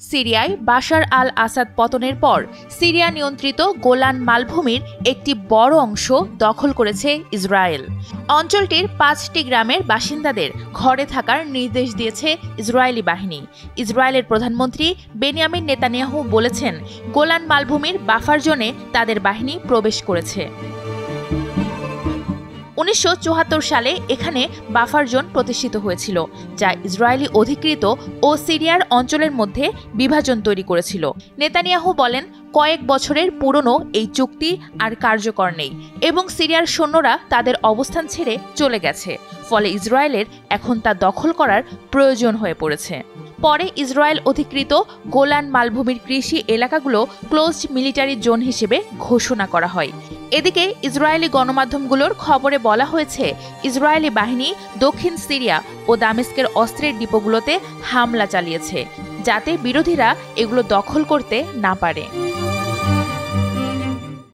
সিরিয়ায় বাশার আল আসাদ পতনের পর সিরিয়া নিয়ন্ত্রিত গোলান মালভূমির একটি বড় অংশ দখল করেছে ইসরায়েল। অঞ্চলটির ৫টি গ্রামের বাসিন্দাদের ঘরে থাকার নির্দেশ দিয়েছে ইসরায়েলি বাহিনী। ইসরায়েলের প্রধানমন্ত্রী বেনিয়ামিন নেতানিয়াহু বলেছেন, গোলান মালভূমির বাফার জোনে তাদের বাহিনী প্রবেশ করেছে। ১৯৭৪ সালে এখানে বাফার জোন প্রতিষ্ঠিত হয়েছিল, যা ইসরায়েলি অধিকৃত ও সিরিয়ার অঞ্চলের মধ্যে বিভাজন তৈরি করেছিল। নেতানিয়াহু বলেন, কয়েক বছরের পুরনো এই চুক্তি আর কার্যকর নেই এবং সিরিয়ার সৈন্যরা তাদের অবস্থান ছেড়ে চলে গেছে, ফলে ইসরায়েলের এখন তা দখল করার প্রয়োজন হয়ে পড়েছে। পরে ইসরায়েল অধিকৃত গোলান মালভূমির কৃষি এলাকাগুলো ক্লোজড মিলিটারি জোন হিসেবে ঘোষণা করা হয়। এদিকে ইসরায়েলি গণমাধ্যমগুলোর খবরে বলা হয়েছে, ইসরায়েলি বাহিনী দক্ষিণ সিরিয়া ও দামেস্কের অস্ত্রের ডিপোগুলোতে হামলা চালিয়েছে, যাতে বিরোধীরা এগুলো দখল করতে না পারে।